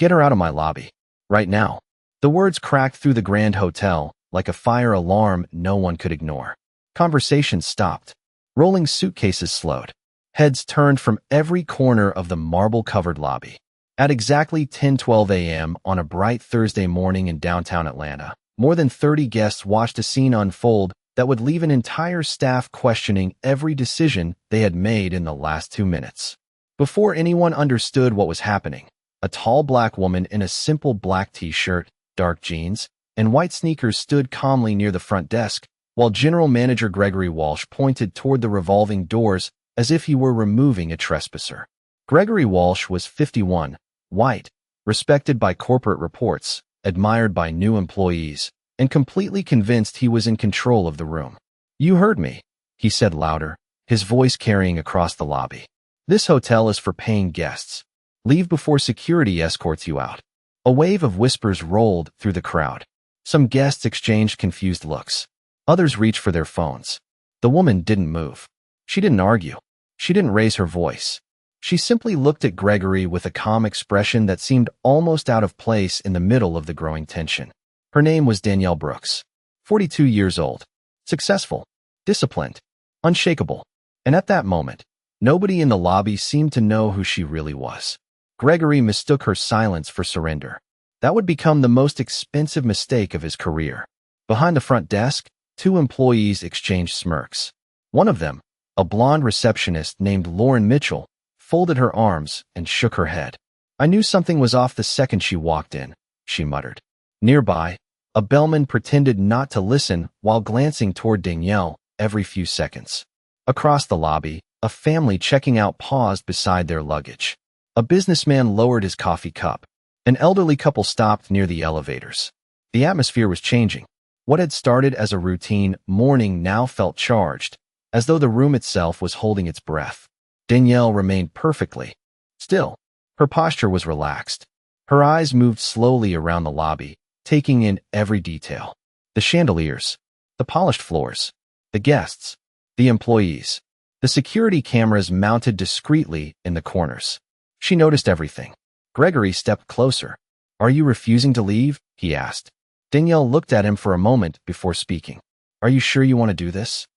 Get her out of my lobby. Right now. The words cracked through the Grand Hotel like a fire alarm no one could ignore. Conversations stopped. Rolling suitcases slowed. Heads turned from every corner of the marble-covered lobby. At exactly 10:12 a.m. on a bright Thursday morning in downtown Atlanta, more than 30 guests watched a scene unfold that would leave an entire staff questioning every decision they had made in the last 2 minutes. Before anyone understood what was happening, a tall black woman in a simple black t-shirt, dark jeans, and white sneakers stood calmly near the front desk, while General Manager Gregory Walsh pointed toward the revolving doors as if he were removing a trespasser. Gregory Walsh was 51, white, respected by corporate reports, admired by new employees, and completely convinced he was in control of the room. "You heard me," he said louder, his voice carrying across the lobby. "This hotel is for paying guests. Leave before security escorts you out." A wave of whispers rolled through the crowd. Some guests exchanged confused looks. Others reached for their phones. The woman didn't move. She didn't argue. She didn't raise her voice. She simply looked at Gregory with a calm expression that seemed almost out of place in the middle of the growing tension. Her name was Danielle Brooks, 42 years old, successful, disciplined, unshakable. And at that moment, nobody in the lobby seemed to know who she really was. Gregory mistook her silence for surrender. That would become the most expensive mistake of his career. Behind the front desk, 2 employees exchanged smirks. One of them, a blonde receptionist named Lauren Mitchell, folded her arms and shook her head. "I knew something was off the second she walked in," she muttered. Nearby, a bellman pretended not to listen while glancing toward Danielle every few seconds. Across the lobby, a family checking out paused beside their luggage. A businessman lowered his coffee cup. An elderly couple stopped near the elevators. The atmosphere was changing. What had started as a routine morning now felt charged, as though the room itself was holding its breath. Danielle remained perfectly still. Her posture was relaxed. Her eyes moved slowly around the lobby, taking in every detail. The chandeliers, the polished floors, the guests, the employees, the security cameras mounted discreetly in the corners. She noticed everything. Gregory stepped closer. "Are you refusing to leave?" he asked. Danielle looked at him for a moment before speaking. "Are you sure you want to do this?"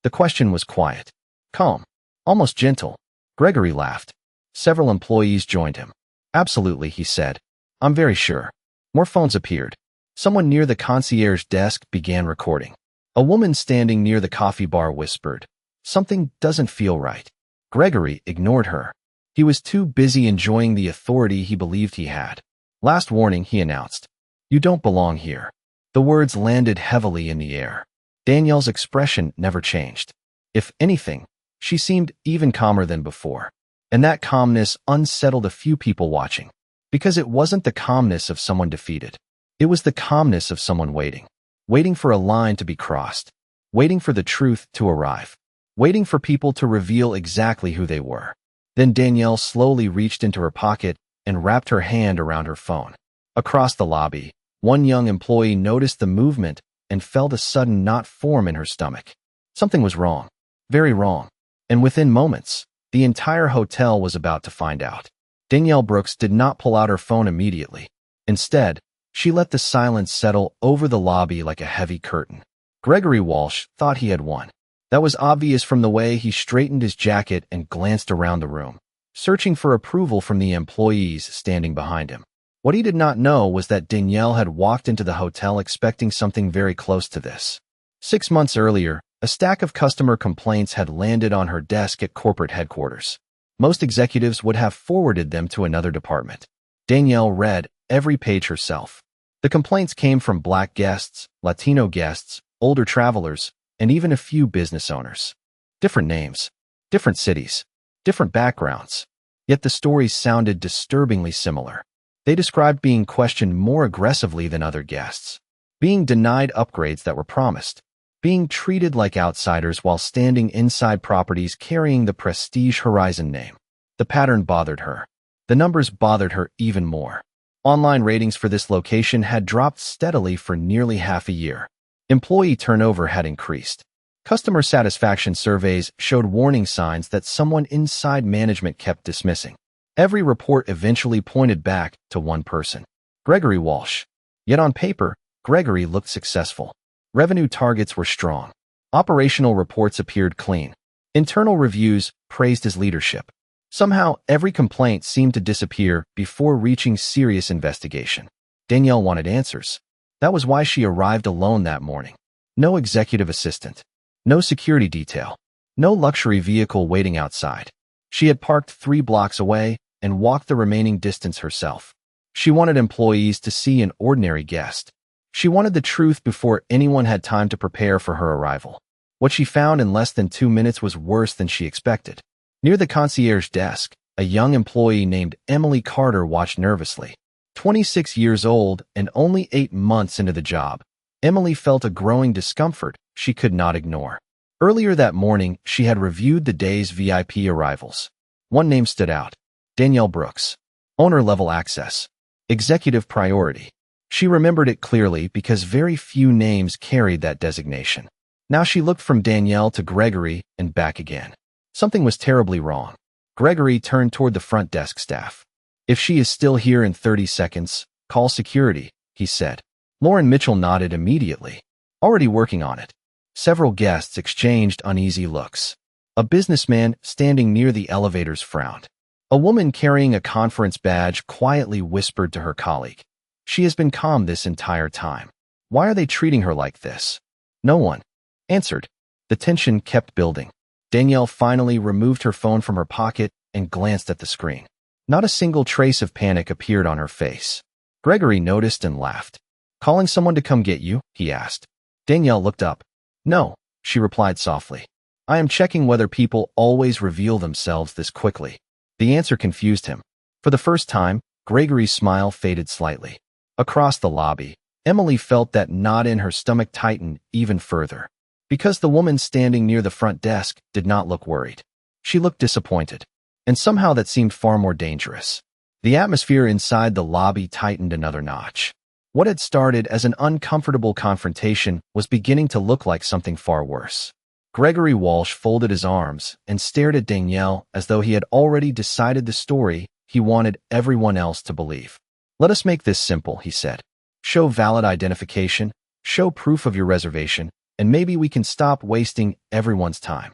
The question was quiet, calm, almost gentle. Gregory laughed. Several employees joined him. "Absolutely," he said. "I'm very sure." More phones appeared. Someone near the concierge desk began recording. A woman standing near the coffee bar whispered, "Something doesn't feel right." Gregory ignored her. He was too busy enjoying the authority he believed he had. "Last warning," he announced. "You don't belong here." The words landed heavily in the air. Danielle's expression never changed. If anything, she seemed even calmer than before. And that calmness unsettled a few people watching. Because it wasn't the calmness of someone defeated. It was the calmness of someone waiting. Waiting for a line to be crossed. Waiting for the truth to arrive. Waiting for people to reveal exactly who they were. Then Danielle slowly reached into her pocket and wrapped her hand around her phone. Across the lobby, one young employee noticed the movement and felt a sudden knot form in her stomach. Something was wrong. Very wrong. And within moments, the entire hotel was about to find out. Danielle Brooks did not pull out her phone immediately. Instead, she let the silence settle over the lobby like a heavy curtain. Gregory Walsh thought he had won. That was obvious from the way he straightened his jacket and glanced around the room, searching for approval from the employees standing behind him. What he did not know was that Danielle had walked into the hotel expecting something very close to this. 6 months earlier, a stack of customer complaints had landed on her desk at corporate headquarters. Most executives would have forwarded them to another department. Danielle read every page herself. The complaints came from Black guests, Latino guests, older travelers, and even a few business owners. Different names, different cities, different backgrounds. Yet the stories sounded disturbingly similar. They described being questioned more aggressively than other guests, being denied upgrades that were promised, being treated like outsiders while standing inside properties carrying the Prestige Horizon name. The pattern bothered her. The numbers bothered her even more. Online ratings for this location had dropped steadily for nearly half a year. Employee turnover had increased. Customer satisfaction surveys showed warning signs that someone inside management kept dismissing. Every report eventually pointed back to one person, Gregory Walsh. Yet on paper, Gregory looked successful. Revenue targets were strong. Operational reports appeared clean. Internal reviews praised his leadership. Somehow, every complaint seemed to disappear before reaching serious investigation. Danielle wanted answers. That was why she arrived alone that morning. No executive assistant. No security detail. No luxury vehicle waiting outside. She had parked 3 blocks away and walked the remaining distance herself. She wanted employees to see an ordinary guest. She wanted the truth before anyone had time to prepare for her arrival. What she found in less than 2 minutes was worse than she expected. Near the concierge desk, a young employee named Emily Carter watched nervously. 26 years old and only 8 months into the job, Emily felt a growing discomfort she could not ignore. Earlier that morning, she had reviewed the day's VIP arrivals. One name stood out: Danielle Brooks. Owner-level access. Executive priority. She remembered it clearly because very few names carried that designation. Now she looked from Danielle to Gregory and back again. Something was terribly wrong. Gregory turned toward the front desk staff. "If she is still here in 30 seconds, call security," he said. Lauren Mitchell nodded immediately. "Already working on it." Several guests exchanged uneasy looks. A businessman standing near the elevators frowned. A woman carrying a conference badge quietly whispered to her colleague, "She has been calm this entire time. Why are they treating her like this?" No one answered. The tension kept building. Danielle finally removed her phone from her pocket and glanced at the screen. Not a single trace of panic appeared on her face. Gregory noticed and laughed. "Calling someone to come get you?" he asked. Danielle looked up. "No," she replied softly. "I am checking whether people always reveal themselves this quickly." The answer confused him. For the first time, Gregory's smile faded slightly. Across the lobby, Emily felt that knot in her stomach tighten even further. Because the woman standing near the front desk did not look worried. She looked disappointed. And somehow that seemed far more dangerous. The atmosphere inside the lobby tightened another notch. What had started as an uncomfortable confrontation was beginning to look like something far worse. Gregory Walsh folded his arms and stared at Danielle as though he had already decided the story he wanted everyone else to believe. "Let us make this simple," he said. "Show valid identification, show proof of your reservation, and maybe we can stop wasting everyone's time."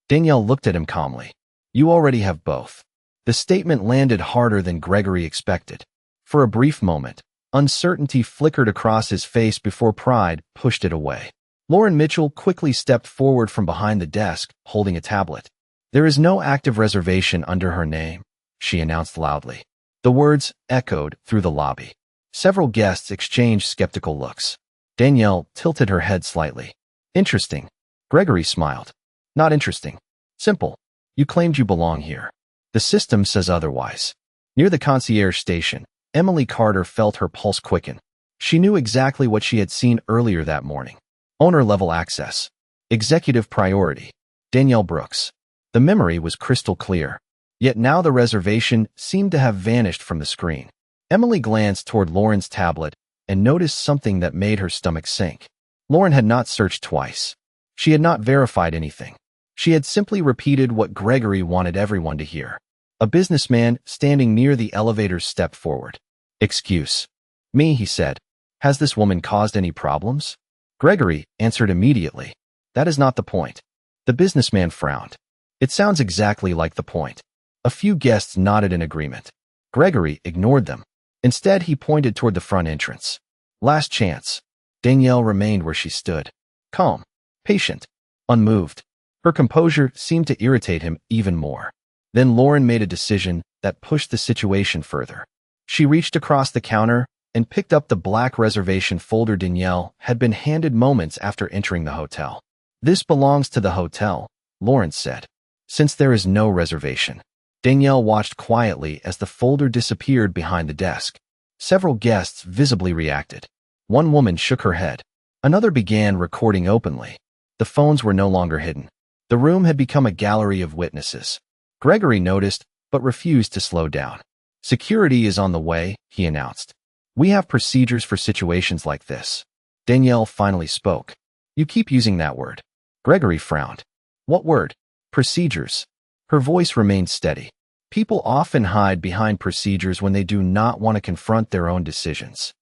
Danielle looked at him calmly. "You already have both." The statement landed harder than Gregory expected. For a brief moment, uncertainty flickered across his face before pride pushed it away. Lauren Mitchell quickly stepped forward from behind the desk, holding a tablet. "There is no active reservation under her name," she announced loudly. The words echoed through the lobby. Several guests exchanged skeptical looks. Danielle tilted her head slightly. "Interesting." Gregory smiled. "Not interesting. Simple. You claimed you belong here. The system says otherwise." Near the concierge station, Emily Carter felt her pulse quicken. She knew exactly what she had seen earlier that morning. Owner-level access. Executive priority. Danielle Brooks. The memory was crystal clear. Yet now the reservation seemed to have vanished from the screen. Emily glanced toward Lauren's tablet and noticed something that made her stomach sink. Lauren had not searched twice. She had not verified anything. She had simply repeated what Gregory wanted everyone to hear. A businessman standing near the elevators stepped forward. "Excuse me," he said. "Has this woman caused any problems?" Gregory answered immediately. "That is not the point." The businessman frowned. "It sounds exactly like the point." A few guests nodded in agreement. Gregory ignored them. Instead, he pointed toward the front entrance. "Last chance." Danielle remained where she stood. Calm, patient, unmoved. Her composure seemed to irritate him even more. Then Lauren made a decision that pushed the situation further. She reached across the counter and picked up the black reservation folder Danielle had been handed moments after entering the hotel. "This belongs to the hotel," Lauren said. "Since there is no reservation." Danielle watched quietly as the folder disappeared behind the desk. Several guests visibly reacted. One woman shook her head. Another began recording openly. The phones were no longer hidden. The room had become a gallery of witnesses. Gregory noticed, but refused to slow down. "Security is on the way," he announced. "We have procedures for situations like this." Danielle finally spoke. "You keep using that word." Gregory frowned. "What word?" "Procedures." Her voice remained steady. People often hide behind procedures when they do not want to confront their own decisions.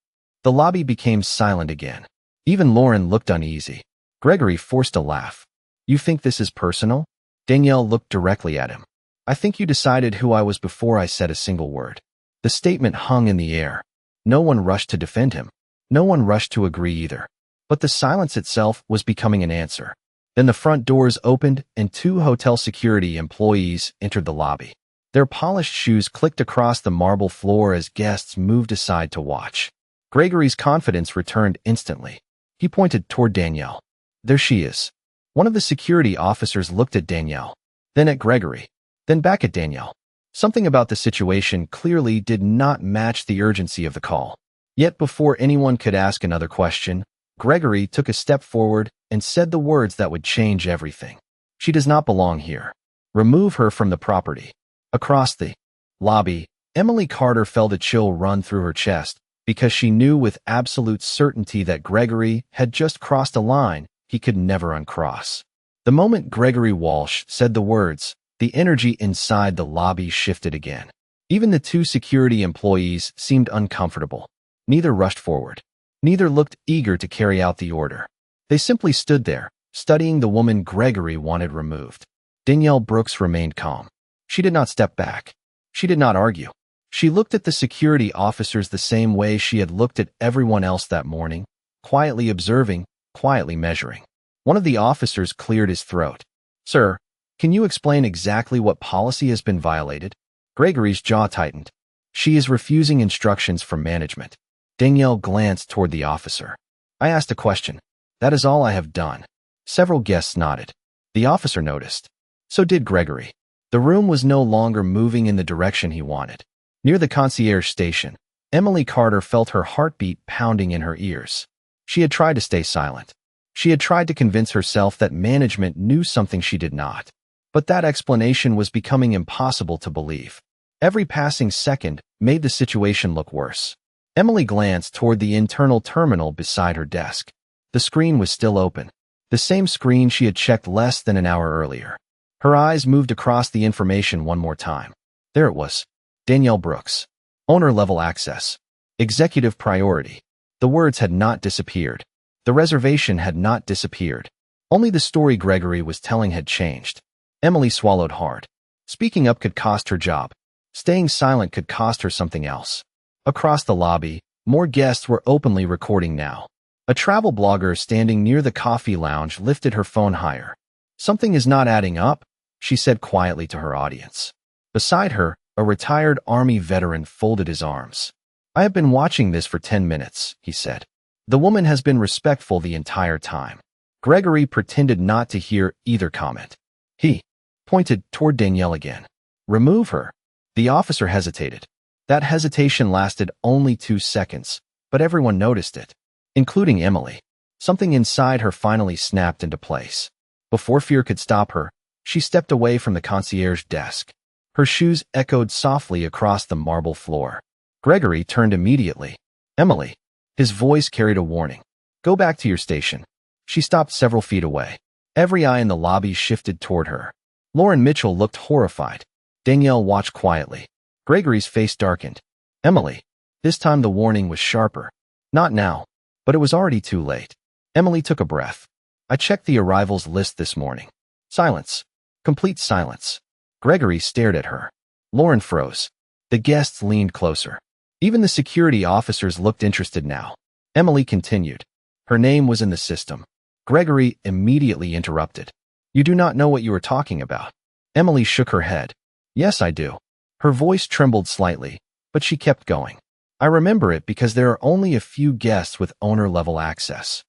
The lobby became silent again. Even Lauren looked uneasy. Gregory forced a laugh. You think this is personal? Danielle looked directly at him. I think you decided who I was before I said a single word. The statement hung in the air. No one rushed to defend him. No one rushed to agree either. But the silence itself was becoming an answer. Then the front doors opened and two hotel security employees entered the lobby. Their polished shoes clicked across the marble floor as guests moved aside to watch. Gregory's confidence returned instantly. He pointed toward Danielle. There she is. One of the security officers looked at Danielle, then at Gregory, then back at Danielle. Something about the situation clearly did not match the urgency of the call. Yet before anyone could ask another question, Gregory took a step forward and said the words that would change everything. She does not belong here. Remove her from the property. Across the lobby, Emily Carter felt a chill run through her chest because she knew with absolute certainty that Gregory had just crossed a line he could never uncross. The moment Gregory Walsh said the words, the energy inside the lobby shifted again. Even the two security employees seemed uncomfortable. Neither rushed forward. Neither looked eager to carry out the order. They simply stood there, studying the woman Gregory wanted removed. Danielle Brooks remained calm. She did not step back. She did not argue. She looked at the security officers the same way she had looked at everyone else that morning, quietly observing, quietly measuring. One of the officers cleared his throat. Sir, can you explain exactly what policy has been violated? Gregory's jaw tightened. She is refusing instructions from management. Danielle glanced toward the officer. I asked a question. That is all I have done. Several guests nodded. The officer noticed. So did Gregory. The room was no longer moving in the direction he wanted. Near the concierge station, Emily Carter felt her heartbeat pounding in her ears. She had tried to stay silent. She had tried to convince herself that management knew something she did not. But that explanation was becoming impossible to believe. Every passing second made the situation look worse. Emily glanced toward the internal terminal beside her desk. The screen was still open. The same screen she had checked less than an hour earlier. Her eyes moved across the information one more time. There it was. Danielle Brooks. Owner-level access. Executive priority. The words had not disappeared. The reservation had not disappeared. Only the story Gregory was telling had changed. Emily swallowed hard. Speaking up could cost her job. Staying silent could cost her something else. Across the lobby, more guests were openly recording now. A travel blogger standing near the coffee lounge lifted her phone higher. Something is not adding up, she said quietly to her audience. Beside her, a retired Army veteran folded his arms. I have been watching this for 10 minutes, he said. The woman has been respectful the entire time. Gregory pretended not to hear either comment. He pointed toward Danielle again. Remove her. The officer hesitated. That hesitation lasted only 2 seconds, but everyone noticed it, including Emily. Something inside her finally snapped into place. Before fear could stop her, she stepped away from the concierge desk. Her shoes echoed softly across the marble floor. Gregory turned immediately. Emily. His voice carried a warning. Go back to your station. She stopped several feet away. Every eye in the lobby shifted toward her. Lauren Mitchell looked horrified. Danielle watched quietly. Gregory's face darkened. Emily. This time the warning was sharper. Not now, but it was already too late. Emily took a breath. I checked the arrivals list this morning. Silence. Complete silence. Gregory stared at her. Lauren froze. The guests leaned closer. Even the security officers looked interested now. Emily continued. Her name was in the system. Gregory immediately interrupted. You do not know what you are talking about. Emily shook her head. Yes, I do. Her voice trembled slightly, but she kept going. I remember it because there are only a few guests with owner-level access.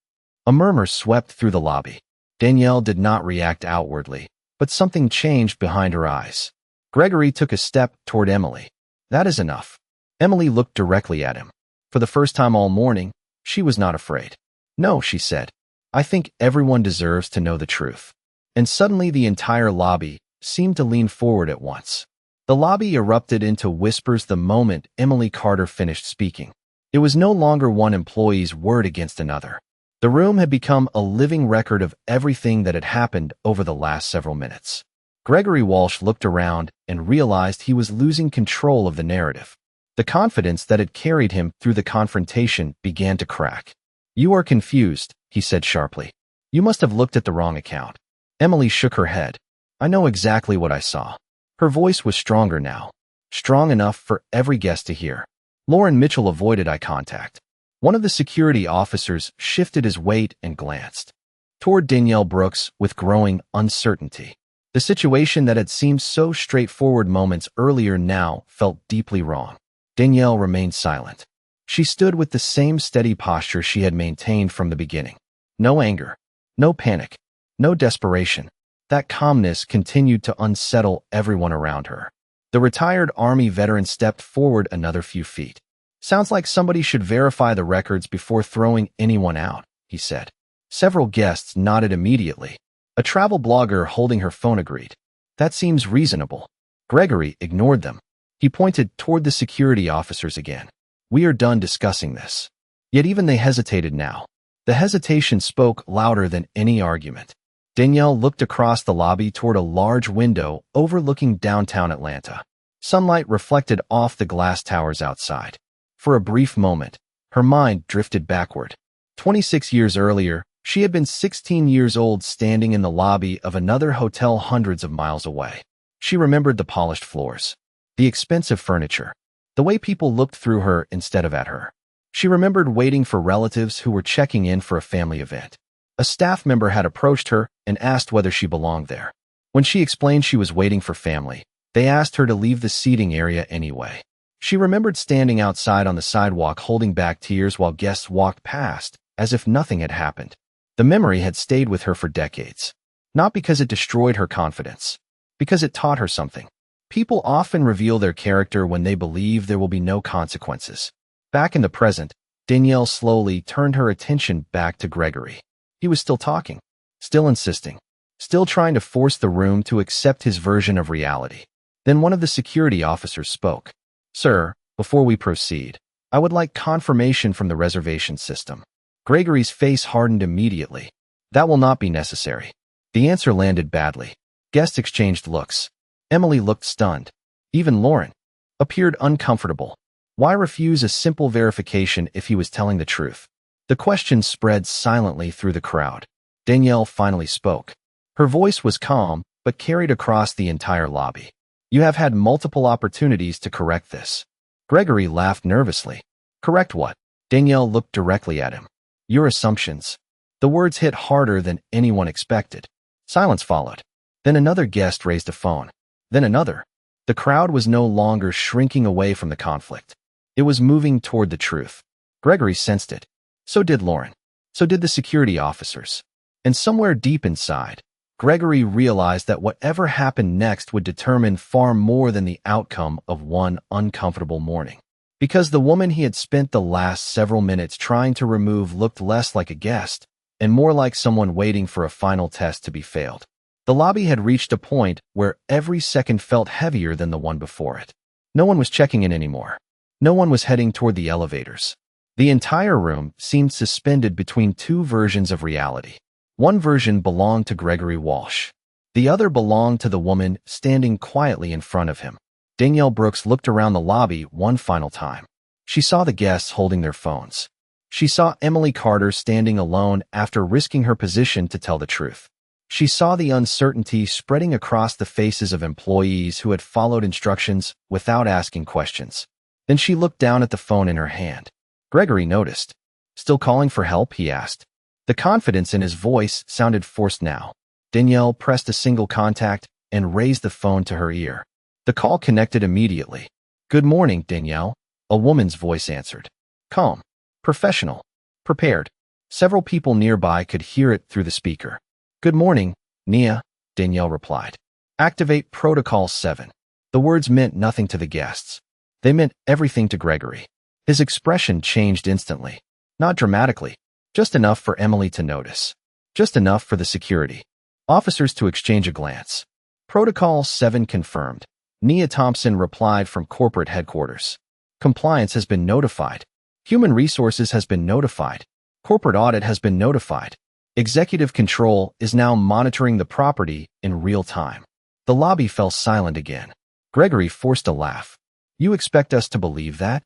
A murmur swept through the lobby. Danielle did not react outwardly, but something changed behind her eyes. Gregory took a step toward Emily. That is enough. Emily looked directly at him. For the first time all morning, she was not afraid. No, she said. I think everyone deserves to know the truth. And suddenly the entire lobby seemed to lean forward at once. The lobby erupted into whispers the moment Emily Carter finished speaking. It was no longer one employee's word against another. The room had become a living record of everything that had happened over the last several minutes. Gregory Walsh looked around and realized he was losing control of the narrative. The confidence that had carried him through the confrontation began to crack. "You are confused," he said sharply. "You must have looked at the wrong account." Emily shook her head. "I know exactly what I saw." Her voice was stronger now, strong enough for every guest to hear. Lauren Mitchell avoided eye contact. One of the security officers shifted his weight and glanced toward Danielle Brooks with growing uncertainty. The situation that had seemed so straightforward moments earlier now felt deeply wrong. Danielle remained silent. She stood with the same steady posture she had maintained from the beginning. No anger, no panic, no desperation. That calmness continued to unsettle everyone around her. The retired Army veteran stepped forward another few feet. "Sounds like somebody should verify the records before throwing anyone out," he said. Several guests nodded immediately. A travel blogger holding her phone agreed. "That seems reasonable." Gregory ignored them. He pointed toward the security officers again. "We are done discussing this." Yet even they hesitated now. The hesitation spoke louder than any argument. Danielle looked across the lobby toward a large window overlooking downtown Atlanta. Sunlight reflected off the glass towers outside. For a brief moment, her mind drifted backward. 26 years earlier, she had been 16 years old standing in the lobby of another hotel hundreds of miles away. She remembered the polished floors, the expensive furniture, the way people looked through her instead of at her. She remembered waiting for relatives who were checking in for a family event. A staff member had approached her and asked whether she belonged there. When she explained she was waiting for family, they asked her to leave the seating area anyway. She remembered standing outside on the sidewalk holding back tears while guests walked past, as if nothing had happened. The memory had stayed with her for decades. Not because it destroyed her confidence, because it taught her something. People often reveal their character when they believe there will be no consequences. Back in the present, Danielle slowly turned her attention back to Gregory. He was still talking, still insisting, still trying to force the room to accept his version of reality. Then one of the security officers spoke. "Sir, before we proceed, I would like confirmation from the reservation system." Gregory's face hardened immediately. "That will not be necessary." The answer landed badly. Guests exchanged looks. Emily looked stunned. Even Lauren appeared uncomfortable. Why refuse a simple verification if he was telling the truth? The question spread silently through the crowd. Danielle finally spoke. Her voice was calm, but carried across the entire lobby. "You have had multiple opportunities to correct this." Gregory laughed nervously. "Correct what?" Danielle looked directly at him. "Your assumptions." The words hit harder than anyone expected. Silence followed. Then another guest raised a phone. Then another. The crowd was no longer shrinking away from the conflict. It was moving toward the truth. Gregory sensed it. So did Lauren. So did the security officers. And somewhere deep inside, Gregory realized that whatever happened next would determine far more than the outcome of one uncomfortable morning. Because the woman he had spent the last several minutes trying to remove looked less like a guest and more like someone waiting for a final test to be failed. The lobby had reached a point where every second felt heavier than the one before it. No one was checking in anymore. No one was heading toward the elevators. The entire room seemed suspended between two versions of reality. One version belonged to Gregory Walsh. The other belonged to the woman standing quietly in front of him. Danielle Brooks looked around the lobby one final time. She saw the guests holding their phones. She saw Emily Carter standing alone after risking her position to tell the truth. She saw the uncertainty spreading across the faces of employees who had followed instructions without asking questions. Then she looked down at the phone in her hand. Gregory noticed. "Still calling for help?" he asked. The confidence in his voice sounded forced now. Danielle pressed a single contact and raised the phone to her ear. The call connected immediately. "Good morning, Danielle," a woman's voice answered. Calm, professional, prepared. Several people nearby could hear it through the speaker. "Good morning, Nia," Danielle replied. "Activate Protocol 7. The words meant nothing to the guests. They meant everything to Gregory. His expression changed instantly. Not dramatically, just enough for Emily to notice. Just enough for the security officers to exchange a glance. Protocol 7 confirmed. Nia Thompson replied from corporate headquarters. Compliance has been notified. Human Resources has been notified. Corporate Audit has been notified. Executive Control is now monitoring the property in real time. The lobby fell silent again. Gregory forced a laugh. You expect us to believe that?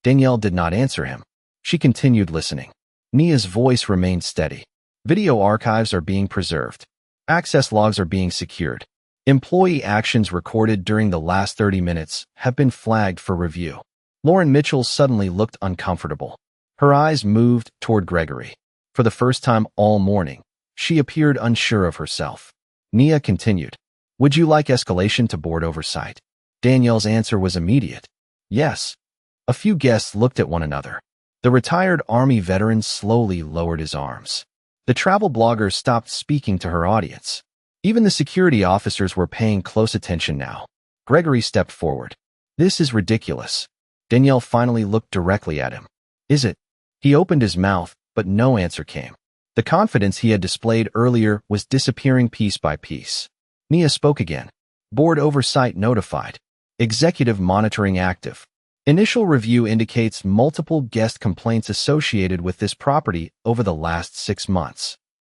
Danielle did not answer him. She continued listening. Nia's voice remained steady. Video archives are being preserved. Access logs are being secured. Employee actions recorded during the last 30 minutes have been flagged for review. Lauren Mitchell suddenly looked uncomfortable. Her eyes moved toward Gregory. For the first time all morning, she appeared unsure of herself. Nia continued. Would you like escalation to board oversight? Danielle's answer was immediate. Yes. A few guests looked at one another. The retired Army veteran slowly lowered his arms. The travel blogger stopped speaking to her audience. Even the security officers were paying close attention now. Gregory stepped forward. This is ridiculous. Danielle finally looked directly at him. Is it? He opened his mouth, but no answer came. The confidence he had displayed earlier was disappearing piece by piece. Nia spoke again. Board oversight notified. Executive monitoring active. Initial review indicates multiple guest complaints associated with this property over the last 6 months.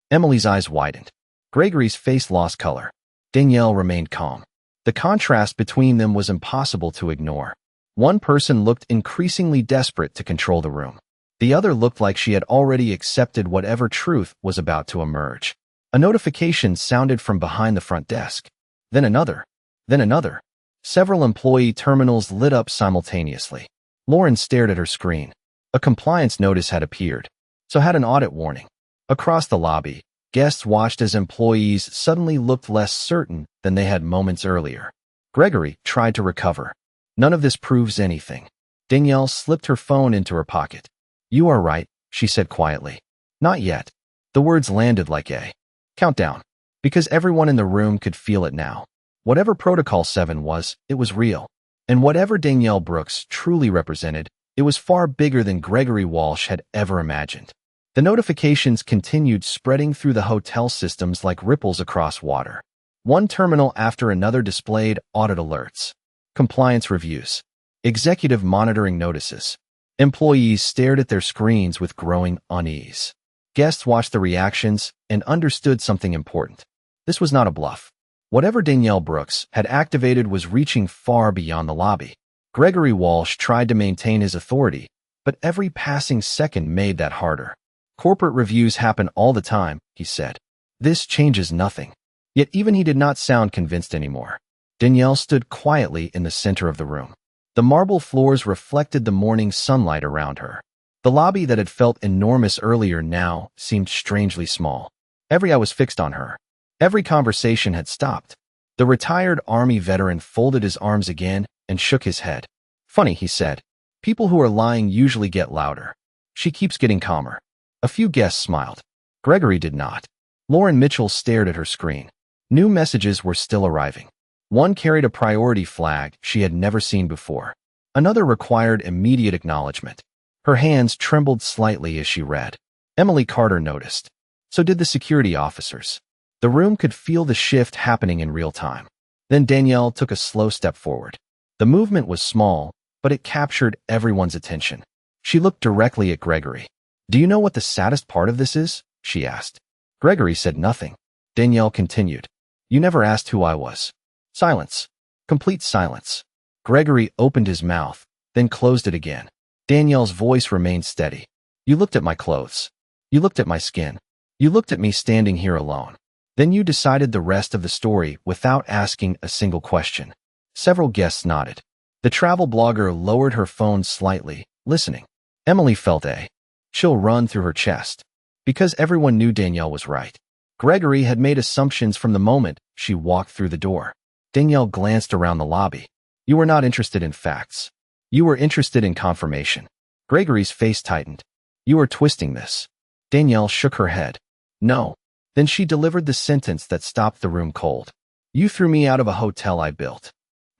Emily's eyes widened. Gregory's face lost color. Danielle remained calm. The contrast between them was impossible to ignore. One person looked increasingly desperate to control the room. The other looked like she had already accepted whatever truth was about to emerge. A notification sounded from behind the front desk. Then another. Then another. Several employee terminals lit up simultaneously. Lauren stared at her screen. A compliance notice had appeared. So had an audit warning. Across the lobby, guests watched as employees suddenly looked less certain than they had moments earlier. Gregory tried to recover. None of this proves anything. Danielle slipped her phone into her pocket. You are right, she said quietly. Not yet. The words landed like a countdown. Because everyone in the room could feel it now. Whatever Protocol 7 was, it was real. And whatever Danielle Brooks truly represented, it was far bigger than Gregory Walsh had ever imagined. The notifications continued spreading through the hotel systems like ripples across water. One terminal after another displayed audit alerts, compliance reviews, executive monitoring notices. Employees stared at their screens with growing unease. Guests watched the reactions and understood something important. This was not a bluff. Whatever Danielle Brooks had activated was reaching far beyond the lobby. Gregory Walsh tried to maintain his authority, but every passing second made that harder. Corporate reviews happen all the time, he said. This changes nothing. Yet even he did not sound convinced anymore. Danielle stood quietly in the center of the room. The marble floors reflected the morning sunlight around her. The lobby that had felt enormous earlier now seemed strangely small. Every eye was fixed on her. Every conversation had stopped. The retired Army veteran folded his arms again and shook his head. Funny, he said. People who are lying usually get louder. She keeps getting calmer. A few guests smiled. Gregory did not. Lauren Mitchell stared at her screen. New messages were still arriving. One carried a priority flag she had never seen before. Another required immediate acknowledgement. Her hands trembled slightly as she read. Emily Carter noticed. So did the security officers. The room could feel the shift happening in real time. Then Danielle took a slow step forward. The movement was small, but it captured everyone's attention. She looked directly at Gregory. Do you know what the saddest part of this is? She asked. Gregory said nothing. Danielle continued. You never asked who I was. Silence. Complete silence. Gregory opened his mouth, then closed it again. Danielle's voice remained steady. You looked at my clothes. You looked at my skin. You looked at me standing here alone. Then you decided the rest of the story without asking a single question. Several guests nodded. The travel blogger lowered her phone slightly, listening. Emily felt a chill run through her chest. Because everyone knew Danielle was right. Gregory had made assumptions from the moment she walked through the door. Danielle glanced around the lobby. You were not interested in facts. You were interested in confirmation. Gregory's face tightened. You are twisting this. Danielle shook her head. No. Then she delivered the sentence that stopped the room cold. You threw me out of a hotel I built.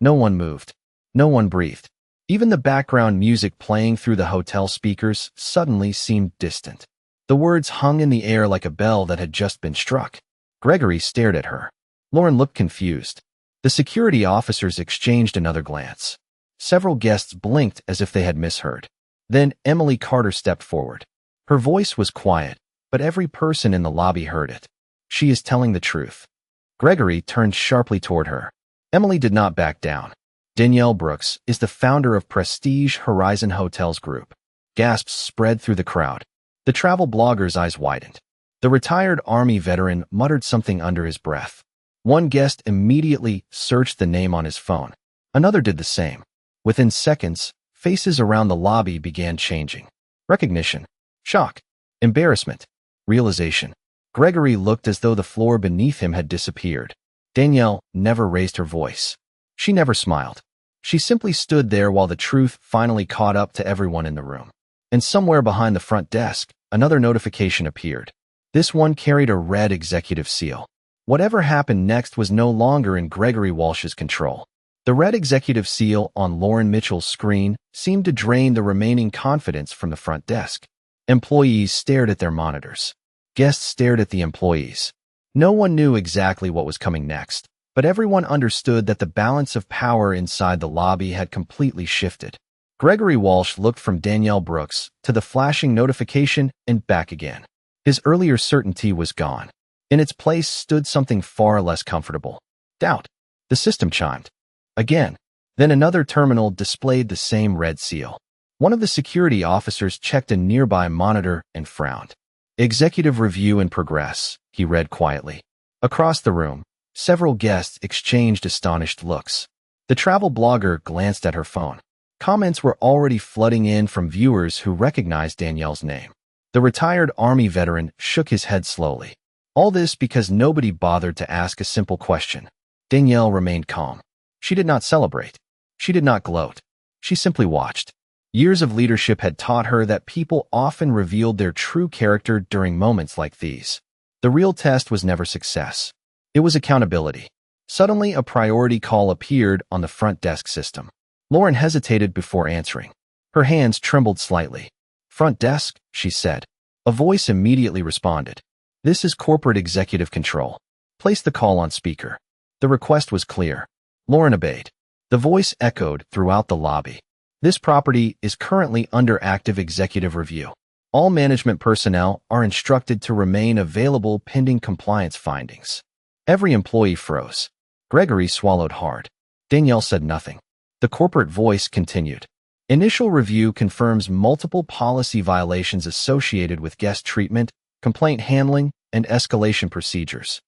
No one moved. No one breathed. Even the background music playing through the hotel speakers suddenly seemed distant. The words hung in the air like a bell that had just been struck. Gregory stared at her. Lauren looked confused. The security officers exchanged another glance. Several guests blinked as if they had misheard. Then Emily Carter stepped forward. Her voice was quiet, but every person in the lobby heard it. She is telling the truth. Gregory turned sharply toward her. Emily did not back down. Danielle Brooks is the founder of Prestige Horizon Hotels Group. Gasps spread through the crowd. The travel blogger's eyes widened. The retired Army veteran muttered something under his breath. One guest immediately searched the name on his phone. Another did the same. Within seconds, faces around the lobby began changing. Recognition, shock, embarrassment, realization. Gregory looked as though the floor beneath him had disappeared. Danielle never raised her voice. She never smiled. She simply stood there while the truth finally caught up to everyone in the room. And somewhere behind the front desk, another notification appeared. This one carried a red executive seal. Whatever happened next was no longer in Gregory Walsh's control. The red executive seal on Lauren Mitchell's screen seemed to drain the remaining confidence from the front desk. Employees stared at their monitors. Guests stared at the employees. No one knew exactly what was coming next, but everyone understood that the balance of power inside the lobby had completely shifted. Gregory Walsh looked from Danielle Brooks to the flashing notification and back again. His earlier certainty was gone. In its place stood something far less comfortable. Doubt. The system chimed. Again. Then another terminal displayed the same red seal. One of the security officers checked a nearby monitor and frowned. Executive review in progress, he read quietly. Across the room, several guests exchanged astonished looks. The travel blogger glanced at her phone. Comments were already flooding in from viewers who recognized Danielle's name. The retired Army veteran shook his head slowly. All this because nobody bothered to ask a simple question. Danielle remained calm. She did not celebrate. She did not gloat. She simply watched. Years of leadership had taught her that people often revealed their true character during moments like these. The real test was never success. It was accountability. Suddenly, a priority call appeared on the front desk system. Lauren hesitated before answering. Her hands trembled slightly. "Front desk," she said. A voice immediately responded. "This is corporate executive control. Place the call on speaker." The request was clear. Lauren obeyed. The voice echoed throughout the lobby. "This property is currently under active executive review. All management personnel are instructed to remain available pending compliance findings." Every employee froze. Gregory swallowed hard. Danielle said nothing. The corporate voice continued. "Initial review confirms multiple policy violations associated with guest treatment, complaint handling, and escalation procedures."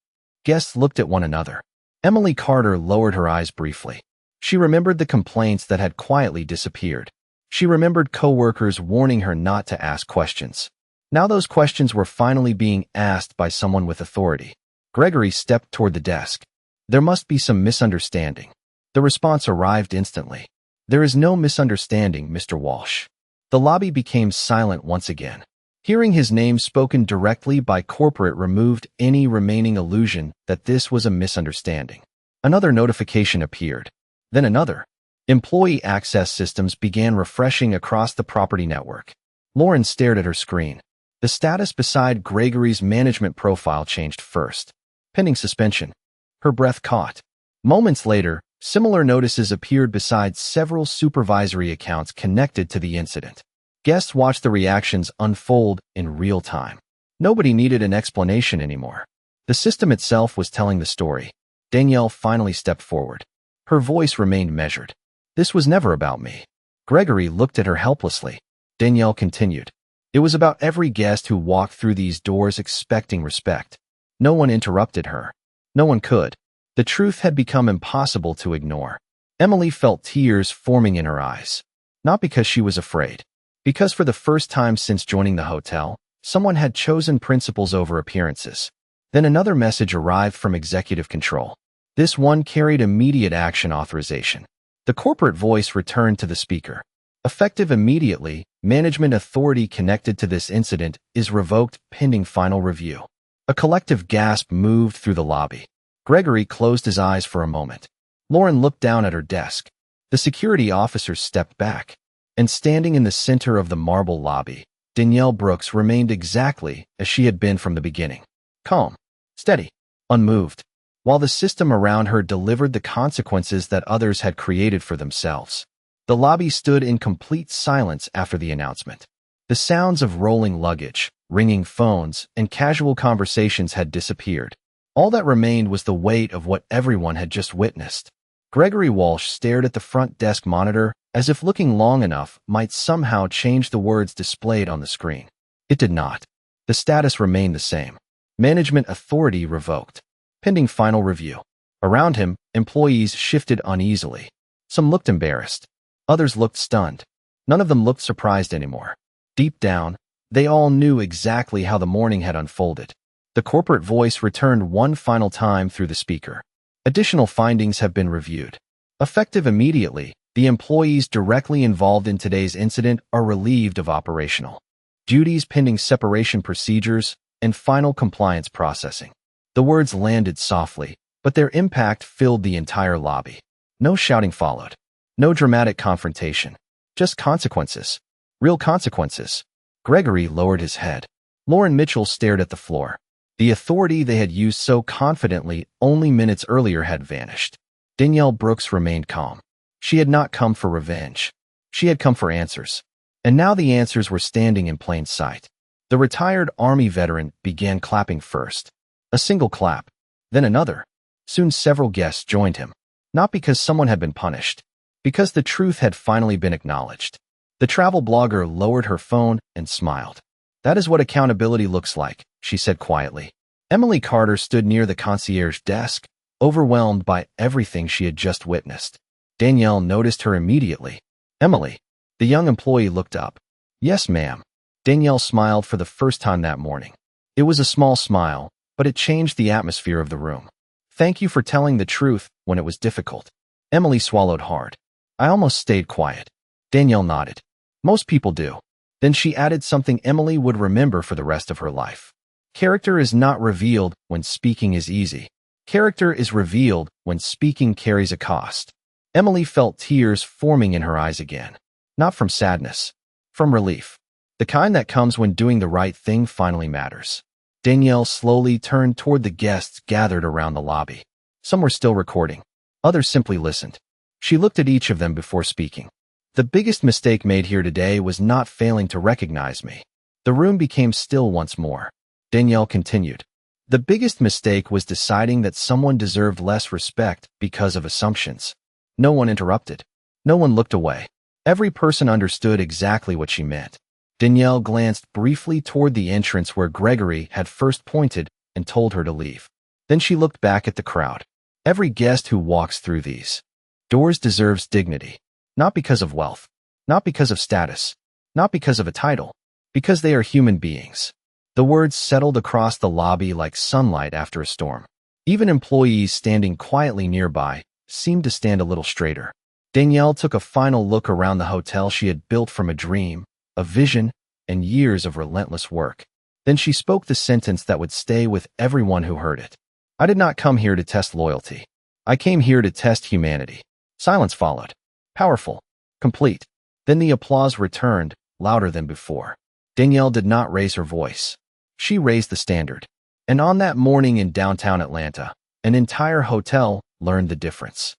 Guests looked at one another. Emily Carter lowered her eyes briefly. She remembered the complaints that had quietly disappeared. She remembered coworkers warning her not to ask questions. Now those questions were finally being asked by someone with authority. Gregory stepped toward the desk. "There must be some misunderstanding." The response arrived instantly. "There is no misunderstanding, Mr. Walsh." The lobby became silent once again. Hearing his name spoken directly by corporate removed any remaining illusion that this was a misunderstanding. Another notification appeared. Then another. Employee access systems began refreshing across the property network. Lauren stared at her screen. The status beside Gregory's management profile changed first. Pending suspension. Her breath caught. Moments later, similar notices appeared beside several supervisory accounts connected to the incident. Guests watched the reactions unfold in real time. Nobody needed an explanation anymore. The system itself was telling the story. Danielle finally stepped forward. Her voice remained measured. "This was never about me." Gregory looked at her helplessly. Danielle continued. "It was about every guest who walked through these doors expecting respect. No one interrupted her. No one could. The truth had become impossible to ignore." Emily felt tears forming in her eyes. Not because she was afraid. Because for the first time since joining the hotel, someone had chosen principles over appearances. Then another message arrived from executive control. This one carried immediate action authorization. The corporate voice returned to the speaker. "Effective immediately, management authority connected to this incident is revoked pending final review." A collective gasp moved through the lobby. Gregory closed his eyes for a moment. Lauren looked down at her desk. The security officers stepped back. And standing in the center of the marble lobby, Danielle Brooks remained exactly as she had been from the beginning. Calm, steady, unmoved, while the system around her delivered the consequences that others had created for themselves. The lobby stood in complete silence after the announcement. The sounds of rolling luggage, ringing phones, and casual conversations had disappeared. All that remained was the weight of what everyone had just witnessed. Gregory Walsh stared at the front desk monitor as if looking long enough might somehow change the words displayed on the screen. It did not. The status remained the same. Management authority revoked. Pending final review. Around him, employees shifted uneasily. Some looked embarrassed. Others looked stunned. None of them looked surprised anymore. Deep down, they all knew exactly how the morning had unfolded. The corporate voice returned one final time through the speaker. Additional findings have been reviewed. Effective immediately, the employees directly involved in today's incident are relieved of operational duties pending separation procedures and final compliance processing. The words landed softly, but their impact filled the entire lobby. No shouting followed. No dramatic confrontation. Just consequences. Real consequences. Gregory lowered his head. Lauren Mitchell stared at the floor. The authority they had used so confidently only minutes earlier had vanished. Danielle Brooks remained calm. She had not come for revenge. She had come for answers. And now the answers were standing in plain sight. The retired Army veteran began clapping first. A single clap. Then another. Soon several guests joined him. Not because someone had been punished. Because the truth had finally been acknowledged. The travel blogger lowered her phone and smiled. That is what accountability looks like, she said quietly. Emily Carter stood near the concierge desk, overwhelmed by everything she had just witnessed. Danielle noticed her immediately. Emily. The young employee looked up. Yes, ma'am. Danielle smiled for the first time that morning. It was a small smile, but it changed the atmosphere of the room. Thank you for telling the truth when it was difficult. Emily swallowed hard. I almost stayed quiet. Danielle nodded. Most people do. Then she added something Emily would remember for the rest of her life. Character is not revealed when speaking is easy. Character is revealed when speaking carries a cost. Emily felt tears forming in her eyes again. Not from sadness. From relief. The kind that comes when doing the right thing finally matters. Danielle slowly turned toward the guests gathered around the lobby. Some were still recording. Others simply listened. She looked at each of them before speaking. The biggest mistake made here today was not failing to recognize me. The room became still once more. Danielle continued. The biggest mistake was deciding that someone deserved less respect because of assumptions. No one interrupted. No one looked away. Every person understood exactly what she meant. Danielle glanced briefly toward the entrance where Gregory had first pointed and told her to leave. Then she looked back at the crowd. Every guest who walks through these doors deserves dignity. Not because of wealth. Not because of status. Not because of a title. Because they are human beings. The words settled across the lobby like sunlight after a storm. Even employees standing quietly nearby seemed to stand a little straighter. Danielle took a final look around the hotel she had built from a dream, a vision, and years of relentless work. Then she spoke the sentence that would stay with everyone who heard it. I did not come here to test loyalty. I came here to test humanity. Silence followed. Powerful. Complete. Then the applause returned, louder than before. Danielle did not raise her voice. She raised the standard. And on that morning in downtown Atlanta, an entire hotel learned the difference.